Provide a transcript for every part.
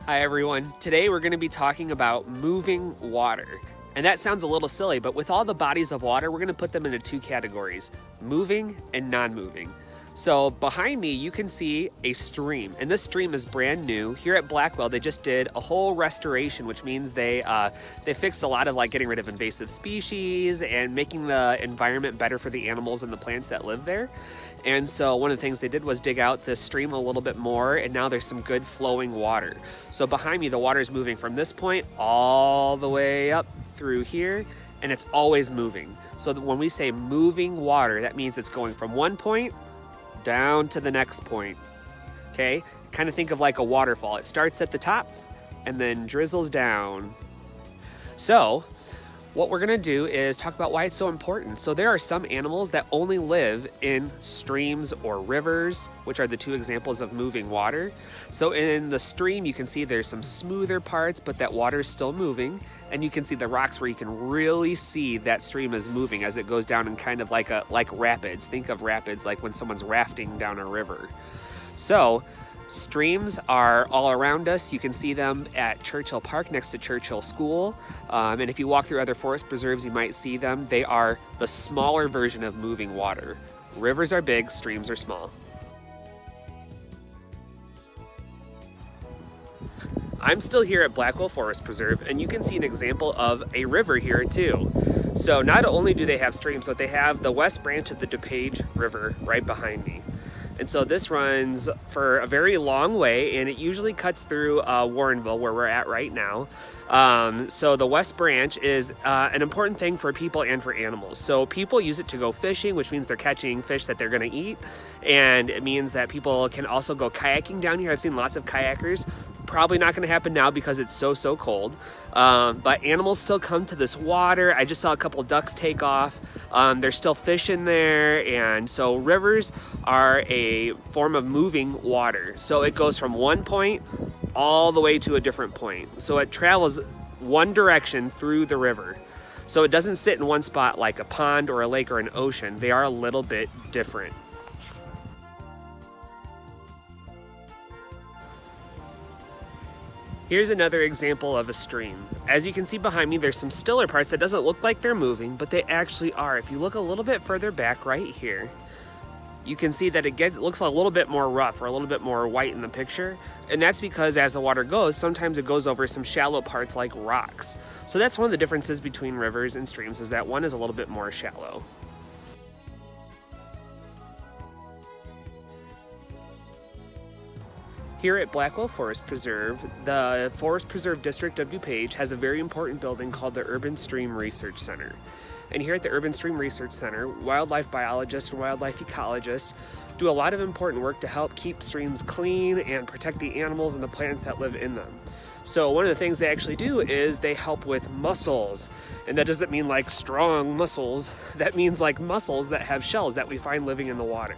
Hi everyone. Today we're going to be talking about moving water. And that sounds a little silly, but with all the bodies of water, we're going to put them into two categories, moving and non-moving. So behind me, you can see a stream, and this stream is brand new. Here at Blackwell, they just did a whole restoration, which means they fixed a lot of getting rid of invasive species and making the environment better for the animals and the plants that live there. And so one of the things they did was dig out the stream a little bit more, and now there's some good flowing water. So behind me, the water is moving from this point all the way up through here, and it's always moving. So when we say moving water, that means it's going from one point down to the next point. Okay, kind of think of like a waterfall. It starts at the top and then drizzles down. So what we're gonna do is talk about why it's so important. So there are some animals that only live in streams or rivers, which are the two examples of moving water. So in the stream, you can see there's some smoother parts, but that water is still moving. And you can see the rocks where you can really see that stream is moving as it goes down in kind of like rapids. Think of rapids like when someone's rafting down a river. So streams are all around us. You can see them at Churchill Park next to Churchill School. And if you walk through other forest preserves, you might see them. They are the smaller version of moving water. Rivers are big, streams are small. I'm still here at Blackwell Forest Preserve, and you can see an example of a river here too. So not only do they have streams, but they have the west branch of the DuPage River right behind me. And so this runs for a very long way, and it usually cuts through Warrenville, where we're at right now. So the west branch is an important thing for people and for animals. So people use it to go fishing, which means they're catching fish that they're gonna eat. And it means that people can also go kayaking down here. I've seen lots of kayakers. Probably not gonna happen now because it's so cold. But animals still come to this water. I just saw a couple ducks take off. There's still fish in there, and so rivers are a form of moving water. So it goes from one point all the way to a different point. So it travels one direction through the river. So it doesn't sit in one spot like a pond or a lake or an ocean. They are a little bit different. Here's another example of a stream. As you can see behind me, there's some stiller parts that doesn't look like they're moving, but they actually are. If you look a little bit further back right here, you can see that it looks a little bit more rough or a little bit more white in the picture. And that's because as the water goes, sometimes it goes over some shallow parts like rocks. So that's one of the differences between rivers and streams, is that one is a little bit more shallow. Here at Blackwell Forest Preserve, the Forest Preserve District of DuPage has a very important building called the Urban Stream Research Center. And here at the Urban Stream Research Center, wildlife biologists and wildlife ecologists do a lot of important work to help keep streams clean and protect the animals and the plants that live in them. So one of the things they actually do is they help with mussels. And that doesn't mean like strong mussels. That means like mussels that have shells that we find living in the water.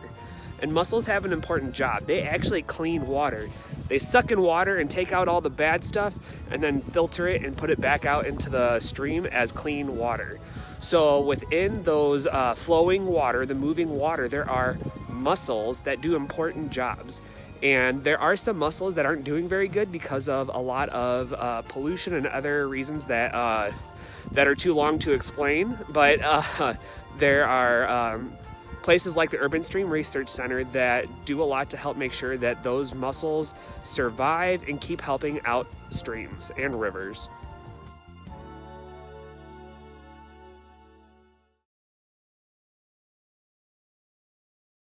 And mussels have an important job. They actually clean water. They suck in water and take out all the bad stuff and then filter it and put it back out into the stream as clean water. So within those flowing water, the moving water, there are mussels that do important jobs. And there are some mussels that aren't doing very good because of a lot of pollution and other reasons that are too long to explain. But there are places like the Urban Stream Research Center that do a lot to help make sure that those mussels survive and keep helping out streams and rivers.